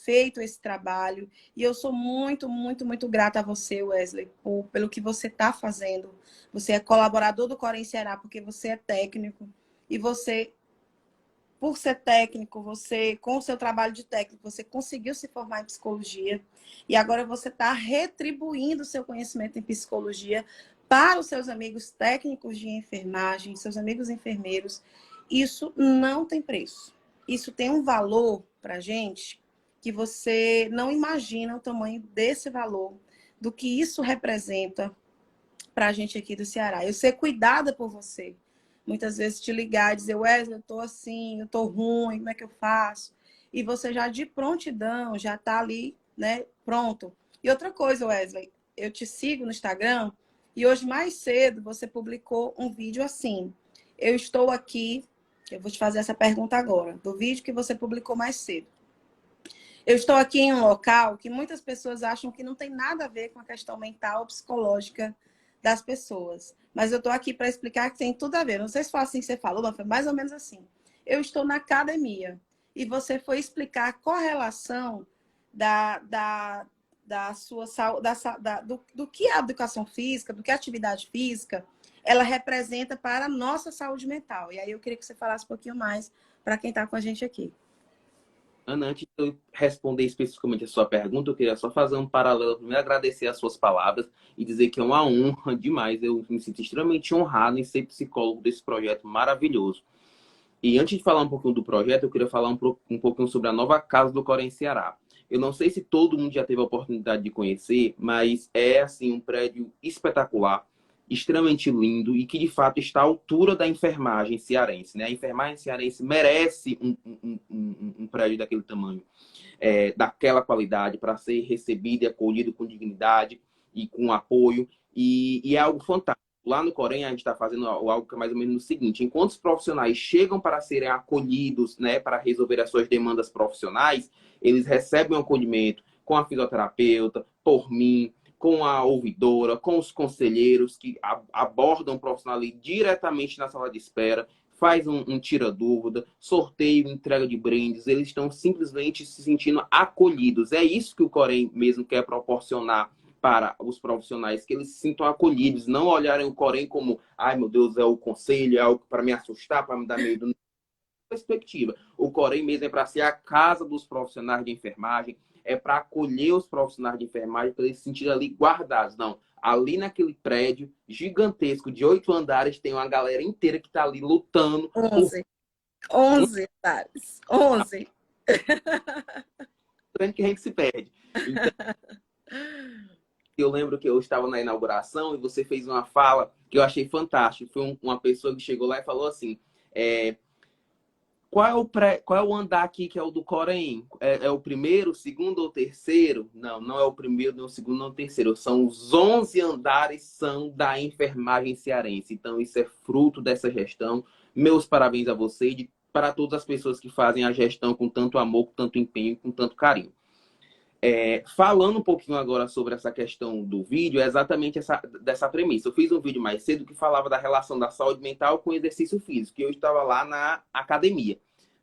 feito esse trabalho. E eu sou muito, muito, muito grata a você, Wesley, pelo que você está fazendo. Você é colaborador do Corém Ceará porque você é técnico e você, por ser técnico, você, com o seu trabalho de técnico, você conseguiu se formar em psicologia e agora você está retribuindo o seu conhecimento em psicologia para os seus amigos técnicos de enfermagem, seus amigos enfermeiros. Isso não tem preço. Isso tem um valor para a gente que você não imagina o tamanho desse valor, do que isso representa para a gente aqui do Ceará. Eu ser cuidada por você. Muitas vezes te ligar e dizer, Wesley, eu estou assim, eu estou ruim, como é que eu faço? E você já de prontidão, já está ali, né, pronto. E outra coisa, Wesley, eu te sigo no Instagram e hoje mais cedo você publicou um vídeo assim. Eu estou aqui, eu vou te fazer essa pergunta agora, do vídeo que você publicou mais cedo. Eu estou aqui em um local que muitas pessoas acham que não tem nada a ver com a questão mental ou psicológica das pessoas. Mas eu estou aqui para explicar que tem tudo a ver. Não sei se foi assim que você falou, mas foi mais ou menos assim. Eu estou na academia e você foi explicar a correlação da sua saúde, do que a educação física, do que a atividade física, ela representa para a nossa saúde mental. E aí eu queria que você falasse um pouquinho mais para quem está com a gente aqui. Ana, antes de eu responder especificamente a sua pergunta, eu queria só fazer um paralelo. Primeiro, agradecer as suas palavras e dizer que é uma honra demais. Eu me sinto extremamente honrado em ser psicólogo desse projeto maravilhoso. E antes de falar um pouquinho do projeto, eu queria falar um pouquinho sobre a nova casa do Corém Ceará. Eu não sei se todo mundo já teve a oportunidade de conhecer, mas é assim um prédio espetacular, extremamente lindo e que de fato está à altura da enfermagem cearense, né? A enfermagem cearense merece um prédio daquele tamanho, daquela qualidade, para ser recebido e acolhido com dignidade e com apoio. E é algo fantástico. Lá no Corém, a gente está fazendo algo que é mais ou menos o seguinte: enquanto os profissionais chegam para serem acolhidos, né, para resolver as suas demandas profissionais, eles recebem um acolhimento com a fisioterapeuta, por mim, com a ouvidora, com os conselheiros que abordam o profissional ali diretamente na sala de espera, faz um tira-dúvida, sorteio, entrega de brindes, eles estão simplesmente se sentindo acolhidos. É isso que o Corém mesmo quer proporcionar para os profissionais, que eles se sintam acolhidos, não olharem o Corém como, ai meu Deus, é o conselho, é algo para me assustar, para me dar medo. Perspectiva. O Corém mesmo é para ser a casa dos profissionais de enfermagem, é para acolher os profissionais de enfermagem, para eles se sentirem ali guardados. Não, ali naquele prédio gigantesco de 8 andares tem uma galera inteira que está ali lutando 11. 11 andares. 11. por que a gente se perde. Então, eu lembro que eu estava na inauguração e você fez uma fala que eu achei fantástica. Foi uma pessoa que chegou lá e falou assim: é, qual é o andar aqui que é o do Corém? É o primeiro, o segundo ou o terceiro? Não, não é o primeiro, nem o segundo, nem o terceiro. São os 11 andares são da enfermagem cearense. Então, isso é fruto dessa gestão. Meus parabéns a você e para todas as pessoas que fazem a gestão com tanto amor, com tanto empenho, com tanto carinho. Falando um pouquinho agora sobre essa questão do vídeo, é exatamente dessa premissa. Eu fiz um vídeo mais cedo que falava da relação da saúde mental com o exercício físico, que eu estava lá na academia.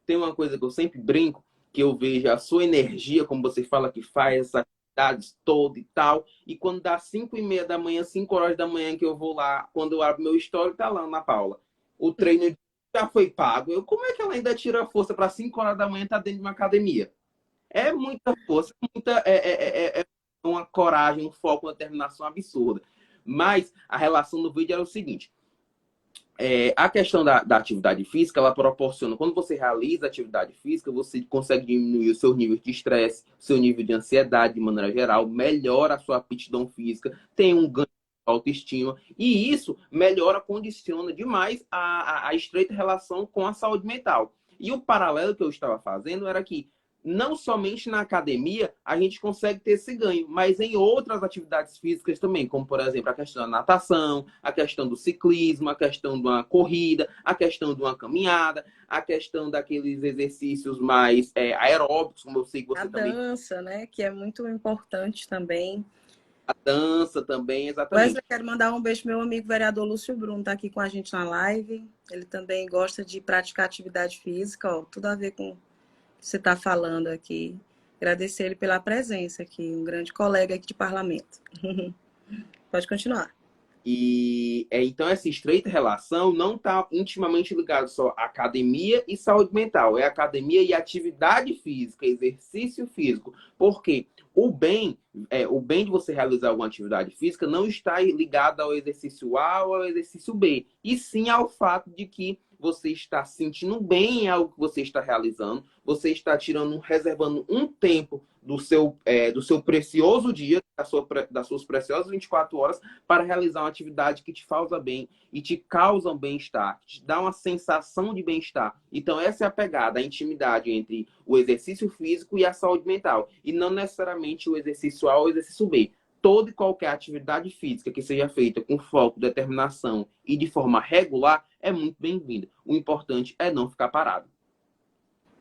Tem uma coisa que eu sempre brinco, que eu vejo a sua energia, como você fala que faz, essas atividades todas e tal, e quando dá 5h30 da manhã, 5 horas da manhã que eu vou lá, quando eu abro meu story, tá lá na Paula. O treino já foi pago. Como é que ela ainda tira força para 5 horas da manhã estar dentro de uma academia? É muita força, é uma coragem, um foco, uma determinação absurda. Mas a relação do vídeo era o seguinte: a questão da atividade física, ela proporciona, quando você realiza atividade física, você consegue diminuir o seu nível de estresse, seu nível de ansiedade de maneira geral, melhora a sua aptidão física, tem um ganho de autoestima, e isso melhora, condiciona demais a estreita relação com a saúde mental. E o paralelo que eu estava fazendo era que não somente na academia a gente consegue ter esse ganho, mas em outras atividades físicas também, como, por exemplo, a questão da natação, a questão do ciclismo, a questão de uma corrida, a questão de uma caminhada, a questão daqueles exercícios mais aeróbicos, como eu sei que A você também... dança, né? Que é muito importante também. A dança também, exatamente. Wesley, quero mandar um beijo pro meu amigo vereador Lúcio Bruno, tá aqui com a gente na live. Ele também gosta de praticar atividade física, ó, tudo a ver com o que você está falando aqui. Agradecer ele pela presença aqui, um grande colega aqui de parlamento. Pode continuar. Então essa estreita relação não está intimamente ligada só à academia e saúde mental, é academia e atividade física, exercício físico. Porque o bem de você realizar alguma atividade física não está ligado ao exercício A ou ao exercício B, e sim ao fato de que você está se sentindo bem em algo que você está realizando, você está reservando um tempo do seu precioso dia, das suas preciosas 24 horas, para realizar uma atividade que te faz bem e te causa um bem-estar, que te dá uma sensação de bem-estar. Então, essa é a pegada, a intimidade entre o exercício físico e a saúde mental. E não necessariamente o exercício A ou o exercício B. Toda e qualquer atividade física que seja feita com foco, determinação e de forma regular é muito bem-vinda. O importante é não ficar parado.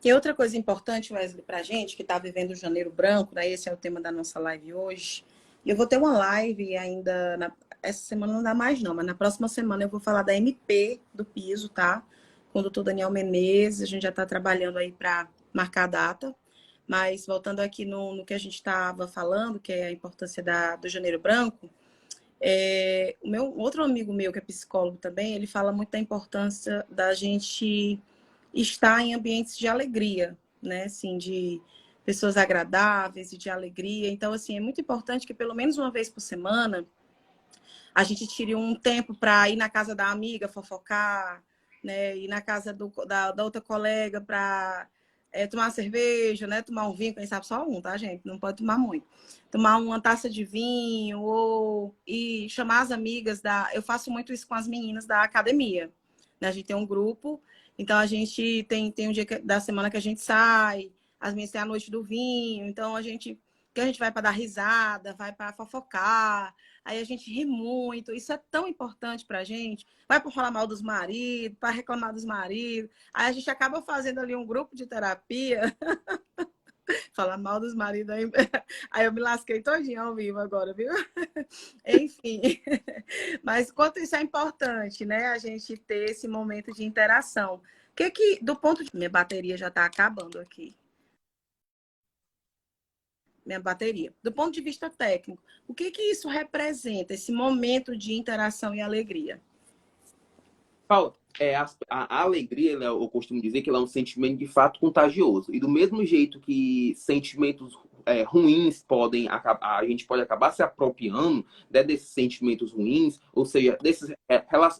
E outra coisa importante, Wesley, para a gente que está vivendo o Janeiro Branco, né? Esse é o tema da nossa live hoje. E eu vou ter uma live ainda, essa semana não dá mais não, mas na próxima semana eu vou falar da MP do piso, tá? Com o doutor Daniel Menezes, a gente já está trabalhando aí para marcar a data. Mas voltando aqui no que a gente estava falando, que é a importância do Janeiro Branco, outro amigo meu, que é psicólogo também, ele fala muito da importância da gente estar em ambientes de alegria, né? Assim, de pessoas agradáveis e de alegria. Então, assim, é muito importante que pelo menos uma vez por semana a gente tire um tempo para ir na casa da amiga fofocar, né? Ir na casa da outra colega para tomar uma cerveja, né? Tomar um vinho, quem sabe só um, tá, gente? Não pode tomar muito. Tomar uma taça de vinho e chamar as amigas Eu faço muito isso com as meninas da academia, né? A gente tem um grupo, então a gente tem um dia da semana que a gente sai, às vezes tem a noite do vinho, então a gente vai para dar risada, vai para fofocar, aí a gente ri muito. Isso é tão importante pra gente. Vai para falar mal dos maridos, para reclamar dos maridos. Aí a gente acaba fazendo ali um grupo de terapia. Falar mal dos maridos aí. Aí eu me lasquei todinha ao vivo agora, viu? Enfim. Mas quanto isso é importante, né? A gente ter esse momento de interação. Do ponto de... Minha bateria já está acabando aqui. Minha bateria. Do ponto de vista técnico, o que isso representa, esse momento de interação e alegria? Paula, a alegria, eu costumo dizer que ela é um sentimento de fato contagioso. E do mesmo jeito que sentimentos ruins a gente pode acabar se apropriando, né, desses sentimentos ruins, ou seja,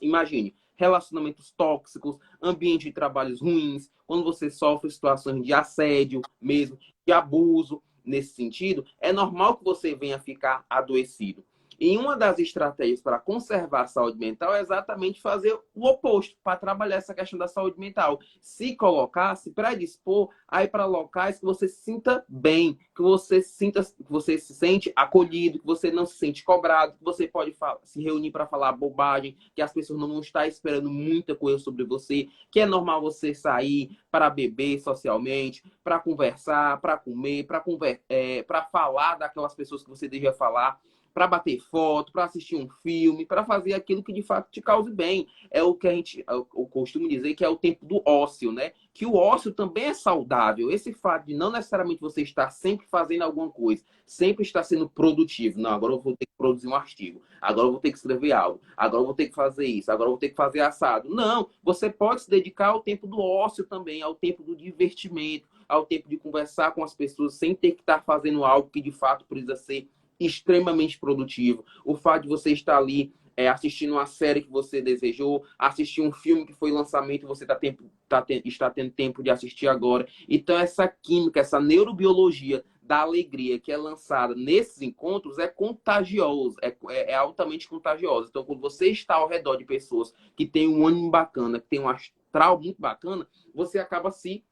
imagine, relacionamentos tóxicos, ambiente de trabalhos ruins, quando você sofre situações de assédio mesmo, de abuso, nesse sentido, é normal que você venha ficar adoecido. E uma das estratégias para conservar a saúde mental é exatamente fazer o oposto, para trabalhar essa questão da saúde mental. Se colocar, se predispor a ir para locais que você se sinta bem, que você se sente acolhido, que você não se sente cobrado, que você pode se reunir para falar bobagem, que as pessoas não vão estar esperando muita coisa sobre você, que é normal você sair para beber socialmente, para conversar, para comer, para falar daquelas pessoas que você deseja falar, para bater foto, para assistir um filme, para fazer aquilo que de fato te cause bem. É o que eu costumo dizer que é o tempo do ócio, né? Que o ócio também é saudável. Esse fato de não necessariamente você estar sempre fazendo alguma coisa, sempre estar sendo produtivo. Não, agora eu vou ter que produzir um artigo, agora eu vou ter que escrever algo, agora eu vou ter que fazer isso, agora eu vou ter que fazer assado. Não, você pode se dedicar ao tempo do ócio também, ao tempo do divertimento, ao tempo de conversar com as pessoas sem ter que estar fazendo algo que de fato precisa ser extremamente produtivo. O fato de você estar ali assistindo uma série que você desejou, assistir um filme que foi lançamento e você está tendo tempo de assistir agora. Então, essa química, essa neurobiologia da alegria que é lançada nesses encontros é contagiosa, é altamente contagiosa. Então, quando você está ao redor de pessoas que têm um ânimo bacana, que têm um astral muito bacana, você acaba se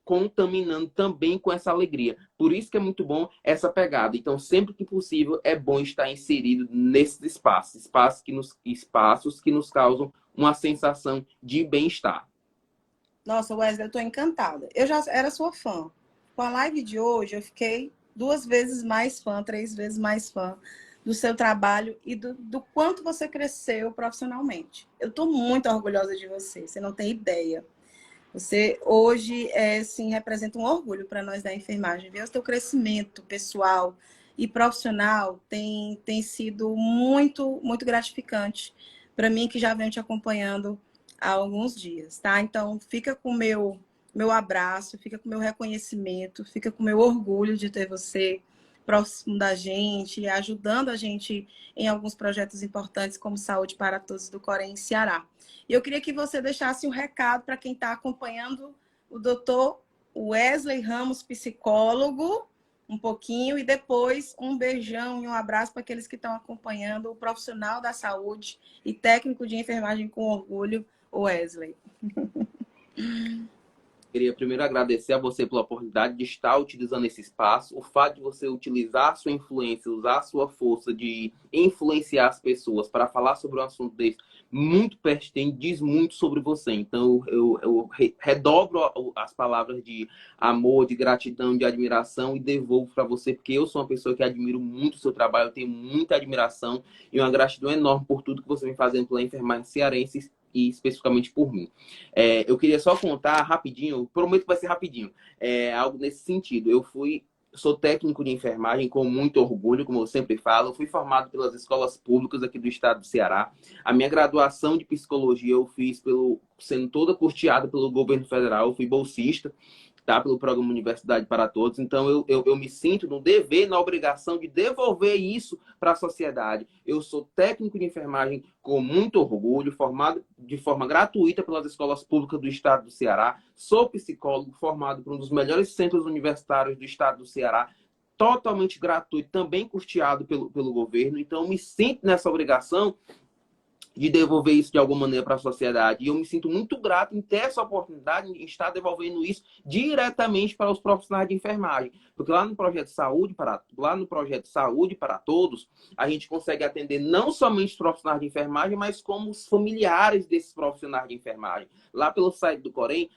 contaminando também com essa alegria. Por isso que é muito bom essa pegada. Então, sempre que possível, é bom estar inserido nesses espaços que nos causam uma sensação de bem-estar. Nossa, Wesley, eu estou encantada. Eu já era sua fã. Com a live de hoje, eu fiquei 2 vezes mais fã, 3 vezes mais fã do seu trabalho e do quanto você cresceu profissionalmente. Eu estou muito orgulhosa de você não tem ideia. Você hoje, sim, representa um orgulho para nós da enfermagem. Ver o seu crescimento pessoal e profissional tem sido muito, muito gratificante para mim, que já venho te acompanhando há alguns dias, tá? Então, fica com o meu abraço, fica com o meu reconhecimento, fica com o meu orgulho de ter você próximo da gente, ajudando a gente em alguns projetos importantes, como Saúde para Todos do Corém, Ceará. E eu queria que você deixasse um recado para quem está acompanhando o doutor Wesley Ramos, psicólogo, um pouquinho, e depois um beijão e um abraço para aqueles que estão acompanhando o profissional da saúde e técnico de enfermagem com orgulho, Wesley. Queria primeiro agradecer a você pela oportunidade de estar utilizando esse espaço. O fato de você utilizar a sua influência, usar a sua força de influenciar as pessoas para falar sobre um assunto desse, muito pertinente, diz muito sobre você. Então, eu redobro as palavras de amor, de gratidão, de admiração e devolvo para você, porque eu sou uma pessoa que admiro muito o seu trabalho, eu tenho muita admiração e uma gratidão enorme por tudo que você vem fazendo pela enfermagem cearense e especificamente por mim. Eu queria só contar rapidinho, prometo que vai ser rapidinho, algo nesse sentido. Sou técnico de enfermagem com muito orgulho, como eu sempre falo. Eu fui formado pelas escolas públicas aqui do estado do Ceará. A minha graduação de psicologia eu fiz sendo toda custeada pelo governo federal. Eu fui bolsista, tá, pelo programa Universidade para Todos. Então, eu me sinto no dever, na obrigação de devolver isso para a sociedade. Eu sou técnico de enfermagem com muito orgulho, formado de forma gratuita pelas escolas públicas do estado do Ceará. Sou psicólogo formado por um dos melhores centros universitários do estado do Ceará, totalmente gratuito, também custeado pelo governo. Então, eu me sinto nessa obrigação de devolver isso de alguma maneira para a sociedade. E eu me sinto muito grato em ter essa oportunidade de estar devolvendo isso diretamente para os profissionais de enfermagem. Porque lá no projeto Saúde para Todos, a gente consegue atender não somente os profissionais de enfermagem, mas como os familiares desses profissionais de enfermagem. Lá pelo site do Corém,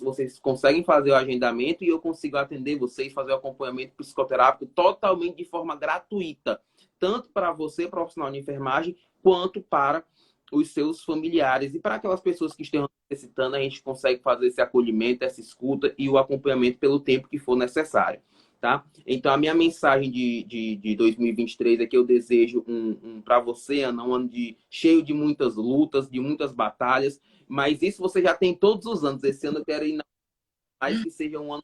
vocês conseguem fazer o agendamento e eu consigo atender vocês, fazer o acompanhamento psicoterápico totalmente de forma gratuita. Tanto para você, profissional de enfermagem, quanto para os seus familiares. E para aquelas pessoas que estão necessitando, a gente consegue fazer esse acolhimento, essa escuta e o acompanhamento pelo tempo que for necessário. Tá? Então, a minha mensagem de 2023 é que eu desejo para você, Ana, um ano cheio de muitas lutas, de muitas batalhas, mas isso você já tem todos os anos. Esse ano eu quero ir mais que seja um ano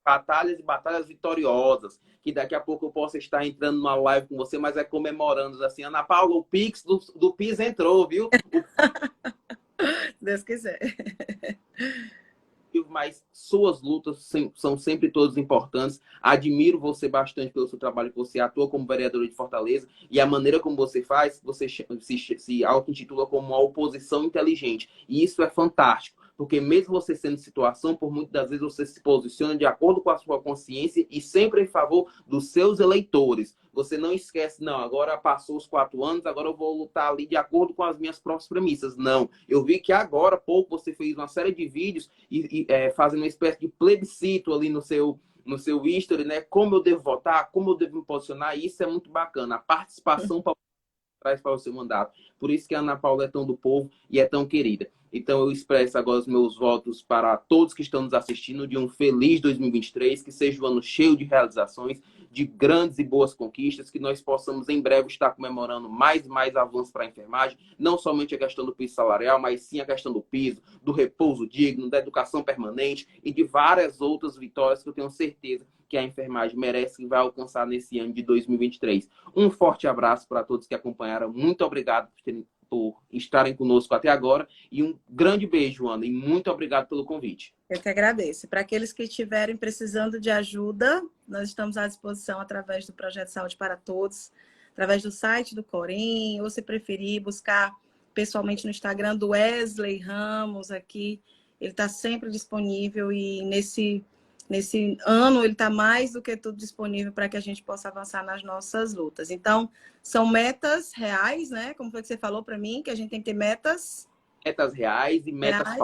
batalhas e batalhas vitoriosas, que daqui a pouco eu possa estar entrando numa live com você, mas comemorando assim, Ana Paula, o Pix do PIS entrou, viu? Deus quiser. mas suas lutas são sempre todas importantes. Admiro você bastante pelo seu trabalho, que você atua como vereadora de Fortaleza, e a maneira como você faz, você se auto-intitula como uma oposição inteligente. E isso é fantástico, porque mesmo você sendo situação, por muitas das vezes você se posiciona de acordo com a sua consciência e sempre em favor dos seus eleitores. Você não esquece, não, agora passou os 4 anos, agora eu vou lutar ali de acordo com as minhas próprias premissas. Não, eu vi que agora há pouco você fez uma série de vídeos fazendo uma espécie de plebiscito ali no seu history, né? Como eu devo votar, como eu devo me posicionar, e isso é muito bacana. A participação traz para o seu mandato. Por isso que a Ana Paula é tão do povo e é tão querida. Então eu expresso agora os meus votos para todos que estão nos assistindo de um feliz 2023, que seja um ano cheio de realizações, de grandes e boas conquistas, que nós possamos em breve estar comemorando mais e mais avanços para a enfermagem, não somente a questão do piso salarial, mas sim a questão do piso, do repouso digno, da educação permanente e de várias outras vitórias que eu tenho certeza que a enfermagem merece e vai alcançar nesse ano de 2023. Um forte abraço para todos que acompanharam. Muito obrigado por estarem conosco até agora. E um grande beijo, Ana. E muito obrigado pelo convite. Eu que agradeço. Para aqueles que estiverem precisando de ajuda, nós estamos à disposição através do Projeto Saúde para Todos, através do site do Corém, ou se preferir, buscar pessoalmente no Instagram do Wesley Ramos aqui. Ele está sempre disponível e nesse ano ele está mais do que tudo disponível para que a gente possa avançar nas nossas lutas. Então, são metas reais, né? Como foi que você falou para mim, que a gente tem que ter metas... Metas reais e metas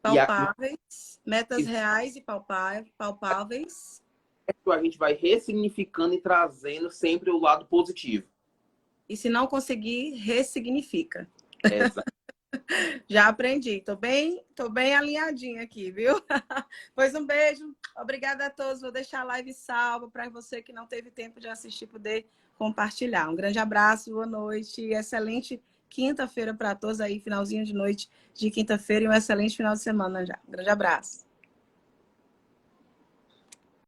palpáveis, metas reais e palpáveis. A gente vai ressignificando e trazendo sempre o lado positivo. E se não conseguir, ressignifica. Exato. Já aprendi. Tô bem alinhadinha aqui, viu? Pois um beijo. Obrigada a todos. Vou deixar a live salva para você que não teve tempo de assistir poder compartilhar. Um grande abraço, boa noite. Excelente quinta-feira para todos aí, finalzinho de noite de quinta-feira e um excelente final de semana já. Um grande abraço.